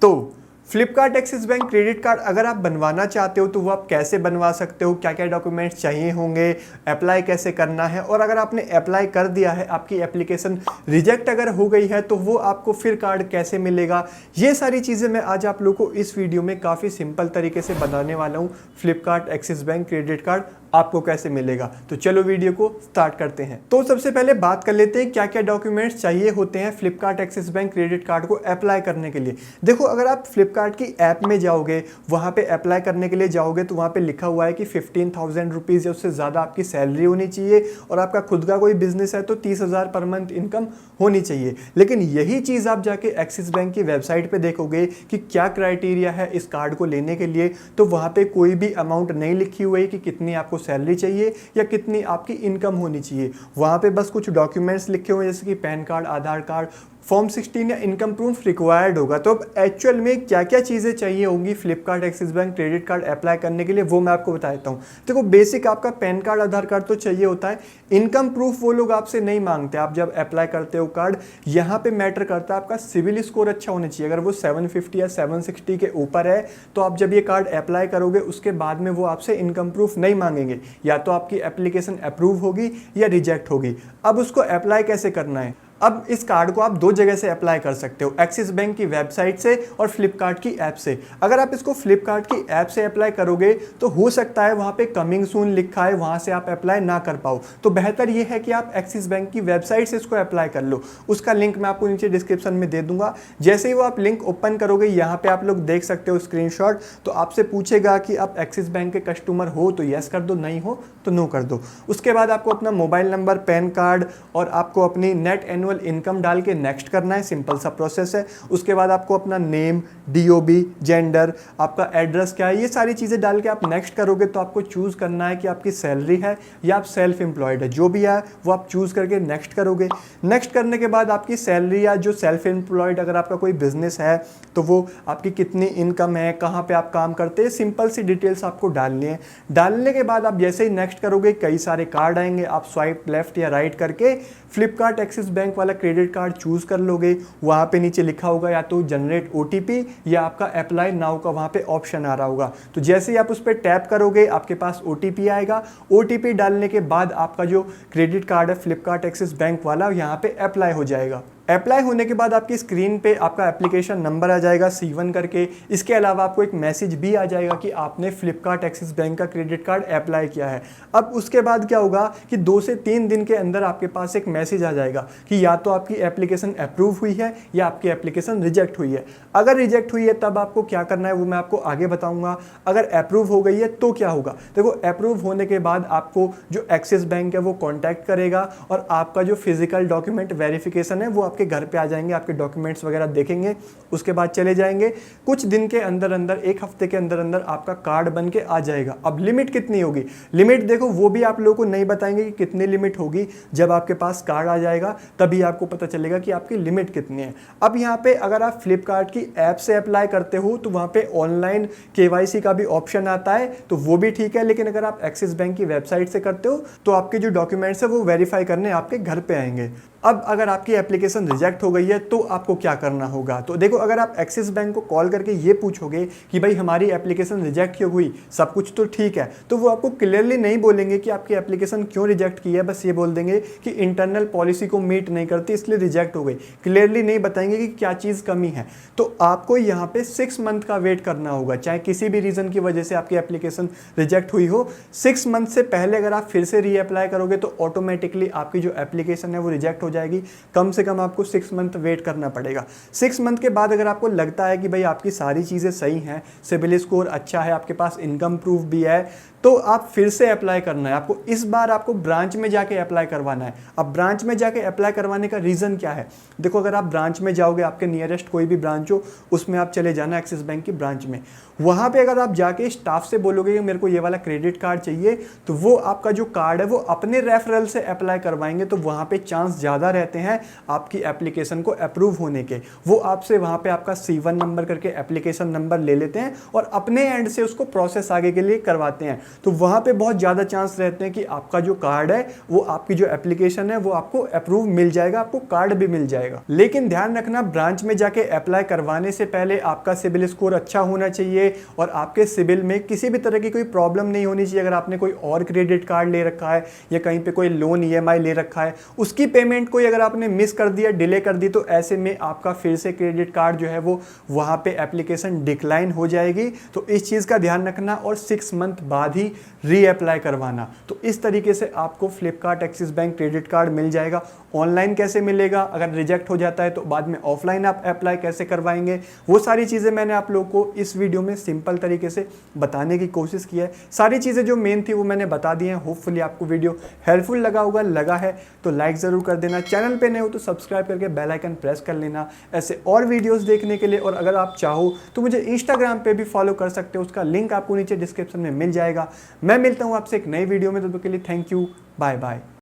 तो Flipkart Axis bank credit card अगर आप बनवाना चाहते हो तो वो आप कैसे बनवा सकते हो, क्या क्या डॉक्यूमेंट्स चाहिए होंगे, अप्लाई कैसे करना है, और अगर आपने अप्लाई कर दिया है, आपकी एप्लीकेशन रिजेक्ट अगर हो गई है तो वो आपको फिर कार्ड कैसे मिलेगा, ये सारी चीज़ें मैं आज आप लोगों को इस वीडियो में काफ़ी सिंपल तरीके से बताने वाला हूँ। Flipkart Axis bank credit card आपको कैसे मिलेगा, तो चलो वीडियो को स्टार्ट करते हैं। तो सबसे पहले बात कर लेते हैं क्या क्या डॉक्यूमेंट्स चाहिए होते हैं Flipkart Axis bank credit card को अप्लाई करने के लिए। देखो, अगर आप फ्लिपकार्ट की ऐप में जाओगे, वहां पे अप्लाई करने के लिए जाओगे तो वहां पे लिखा हुआ है कि 15,000 रुपीज़ या उससे ज़्यादा आपकी सैलरी होनी चाहिए, और आपका खुद का कोई बिजनेस है तो 30,000 पर मंथ इनकम होनी चाहिए। लेकिन यही चीज़ आप जाके एक्सिस बैंक की वेबसाइट पर देखोगे कि क्या क्राइटेरिया है इस कार्ड को लेने के लिए, तो वहाँ पे कोई भी अमाउंट नहीं लिखी हुई है कि कितनी आपको सैलरी चाहिए या कितनी आपकी इनकम होनी चाहिए। वहां पे बस कुछ डॉक्यूमेंट्स लिखे हुए हैं जैसे कि पैन कार्ड, आधार कार्ड, फॉर्म 16 या इनकम प्रूफ रिक्वायर्ड होगा। तो अब एक्चुअल में क्या क्या चीज़ें चाहिए होंगी Flipkart Axis bank credit card apply करने के लिए, वो मैं आपको बता देता हूँ। देखो, बेसिक आपका पैन कार्ड, आधार कार्ड तो चाहिए होता है। इनकम प्रूफ वो लोग आपसे नहीं मांगते। आप जब अप्लाई करते हो कार्ड, यहाँ पे मैटर करता है आपका सिविल स्कोर अच्छा होना चाहिए। अगर वो 750 या 760 के ऊपर है तो आप जब ये कार्ड अप्लाई करोगे उसके बाद में वो आपसे इनकम प्रूफ नहीं मांगेंगे, या तो आपकी एप्लीकेशन अप्रूव होगी या रिजेक्ट होगी। अब उसको अप्लाई कैसे करना है? अब इस कार्ड को आप दो जगह से अप्लाई कर सकते हो, एक्सिस बैंक की वेबसाइट से और फ्लिपकार्ट की ऐप से। अगर आप इसको फ्लिपकार्ट की ऐप से अप्लाई करोगे तो हो सकता है वहाँ पे कमिंग सून लिखा है, वहाँ से आप अप्लाई ना कर पाओ। तो बेहतर ये है कि आप एक्सिस बैंक की वेबसाइट से इसको अप्लाई कर लो। उसका लिंक मैं आपको नीचे डिस्क्रिप्शन में दे दूंगा। जैसे ही वो आप लिंक ओपन करोगे, यहाँ पे आप लोग देख सकते हो स्क्रीनशॉट, तो आपसे पूछेगा कि आप एक्सिस बैंक के कस्टमर हो तो यस कर दो, नहीं हो तो नो कर दो। उसके बाद आपको अपना मोबाइल नंबर, पैन कार्ड और आपको अपनी नेट एनुअल इनकम डाल के नेक्स्ट करना है। सिंपल सा प्रोसेस है। उसके बाद आपको अपना नेम, डीओबी, जेंडर, आपका एड्रेस क्या है, ये सारी चीज़ें डाल के आप नेक्स्ट करोगे तो आपको चूज़ करना है कि आपकी सैलरी है या आप सेल्फ एम्प्लॉयड है। जो भी है वो आप चूज़ करके नेक्स्ट करोगे। नेक्स्ट करने के बाद आपकी सैलरी या जो सेल्फ एम्प्लॉयड अगर आपका कोई बिजनेस है तो वो आपकी कितनी इनकम है, कहाँ पे आप काम करते हैं, सिंपल सी डिटेल्स आपको डालनी है। डालने के बाद आप जैसे ही नेक्स्ट करोगे कई सारे कार्ड आएंगे। आप स्वाइप लेफ्ट या राइट करके फ्लिपकार्ट एक्सिस बैंक वाला क्रेडिट कार्ड चूज कर लोगे। वहाँ पे नीचे लिखा होगा या तो जनरेट ओटीपी या आपका अप्लाई नाउ का वहाँ पे ऑप्शन आ रहा होगा। तो जैसे ही आप उस पर टैप करोगे आपके पास ओटीपी आएगा। ओटीपी डालने के बाद आपका जो क्रेडिट कार्ड है फ्लिपकार्ट एक्सिस बैंक वाला, यहाँ पे अप्लाई हो जाएगा। अप्लाई होने के बाद आपकी स्क्रीन पे आपका एप्लीकेशन नंबर आ जाएगा C1 करके। इसके अलावा आपको एक मैसेज भी आ जाएगा कि आपने फ्लिपकार्ट एक्सिस बैंक का क्रेडिट कार्ड अप्लाई किया है। अब उसके बाद क्या होगा कि 2 से 3 दिन के अंदर आपके पास एक मैसेज आ जाएगा कि या तो आपकी एप्लीकेशन अप्रूव हुई है या आपकी एप्लीकेशन रिजेक्ट हुई है। अगर रिजेक्ट हुई है तब आपको क्या करना है वो मैं आपको आगे बताऊंगा। अगर अप्रूव हो गई है तो क्या होगा? देखो, अप्रूव होने के बाद आपको जो एक्सिस बैंक है वो कॉन्टैक्ट करेगा और आपका जो फिजिकल डॉक्यूमेंट वेरिफिकेशन है वो आपके घर पे आ जाएंगे, आपके डॉक्यूमेंट्स वगैरह देखेंगे, उसके बाद चले जाएंगे। कुछ दिन के अंदर अंदर, एक हफ्ते के अंदर अंदर आपका कार्ड बन के आ जाएगा। अब लिमिट कितनी होगी? लिमिट देखो वो भी आप लोगों को नहीं बताएंगे कि कितनी लिमिट होगी। जब आपके पास कार्ड आ जाएगा तभी आपको पता चलेगा कि आपकी लिमिट कितनी है। अब यहाँ पे अगर आप फ्लिपकार्ट की ऐप से अप्लाई करते हो तो वहाँ पे ऑनलाइन KYC का भी ऑप्शन आता है, तो वो भी ठीक है। लेकिन अगर आप एक्सिस बैंक की वेबसाइट से करते हो तो आपके जो डॉक्यूमेंट्स है वो वेरीफाई करने आपके घर पे आएंगे। अब अगर आपकी एप्लीकेशन रिजेक्ट हो गई है तो आपको क्या करना होगा? तो देखो, अगर आप एक्सिस बैंक को कॉल करके ये पूछोगे कि भाई हमारी एप्लीकेशन रिजेक्ट क्यों हुई, सब कुछ तो ठीक है, तो वो आपको क्लियरली नहीं बोलेंगे कि आपकी एप्लीकेशन क्यों रिजेक्ट की है। बस ये बोल देंगे कि इंटरनल पॉलिसी को मीट नहीं करती इसलिए रिजेक्ट हो गई। क्लियरली नहीं बताएंगे कि क्या चीज़ कमी है। तो आपको यहाँ पे 6 मंथ का वेट करना होगा। चाहे किसी भी रीज़न की वजह से आपकी एप्लीकेशन रिजेक्ट हुई हो, 6 मंथ से पहले अगर आप फिर से रीअप्लाई करोगे तो ऑटोमेटिकली आपकी जो एप्लीकेशन है वो रिजेक्ट हो जाएगी। कम से कम आपको 6 मंथ वेट करना पड़ेगा। 6 मंथ के बाद अगर आपको लगता है कि भाई आपकी सारी चीज़ें सही हैं, सिबिल स्कोर अच्छा है, आपके पास इनकम प्रूफ भी है, तो आप फिर से अप्लाई करना है। आपको इस बार आपको ब्रांच में जाके अप्लाई करवाना है। अब ब्रांच में जाके अप्लाई करवाने का रीज़न क्या है? देखो, अगर आप ब्रांच में जाओगे, आपके नियरेस्ट कोई भी ब्रांच हो उसमें आप चले जाना एक्सिस बैंक की ब्रांच में। वहाँ पे अगर आप जाके स्टाफ से बोलोगे कि मेरे को ये वाला क्रेडिट कार्ड चाहिए, तो वो आपका जो कार्ड है वो अपने रेफरल से अप्लाई करवाएंगे। तो वहाँ पे चांस ज़्यादा रहते हैं आपकी एप्लीकेशन को अप्रूव होने के। वो आपसे वहाँ पे आपका C1 नंबर करके एप्लीकेशन नंबर ले लेते हैं और अपने एंड से उसको प्रोसेस आगे के लिए करवाते हैं। तो वहाँ पे बहुत ज़्यादा चांस रहते हैं कि आपका जो कार्ड है, वो आपकी जो एप्लीकेशन है वो आपको अप्रूव मिल जाएगा, आपको कार्ड भी मिल जाएगा। लेकिन ध्यान रखना, ब्रांच में जाके अप्लाई करवाने से पहले आपका सिबिल स्कोर अच्छा होना चाहिए और आपके सिबिल में किसी भी तरह की कोई प्रॉब्लम नहीं होनी चाहिए। अगर आपने कोई और क्रेडिट कार्ड ले रखा है या कहीं पे कोई लोन EMI ले रखा है, उसकी पेमेंट कोई अगर आपने मिस कर दिया, डिले कर दी, तो ऐसे में आपका फिर से क्रेडिट कार्ड जो है वो वहाँ पे एप्लीकेशन डिक्लाइन हो जाएगी। तो इस चीज़ का ध्यान रखना और 6 मंथ बाद ही रीअप्लाई करवाना। तो इस तरीके से आपको Flipkart Axis bank credit card मिल जाएगा। ऑनलाइन कैसे मिलेगा, अगर रिजेक्ट हो जाता है तो बाद में ऑफलाइन आप अप्लाई कैसे करवाएंगे, वो सारी चीज़ें मैंने आप लोगों को इस वीडियो में सिंपल तरीके से बताने की कोशिश की है। सारी चीज़ें जो मेन थी वो मैंने बता दी हैं। होपफुली आपको वीडियो हेल्पफुल लगा होगा। लगा है तो लाइक ज़रूर कर देना, चैनल पे नए हो तो सब्सक्राइब करके बेल आइकन प्रेस कर लेना ऐसे और वीडियोस देखने के लिए। और अगर आप चाहो तो मुझे इंस्टाग्राम पे भी फॉलो कर सकते हो, उसका लिंक आपको नीचे डिस्क्रिप्शन में मिल जाएगा। मैं मिलता हूँ आपसे एक नई वीडियो में, तब तक के लिए थैंक यू, बाय बाय।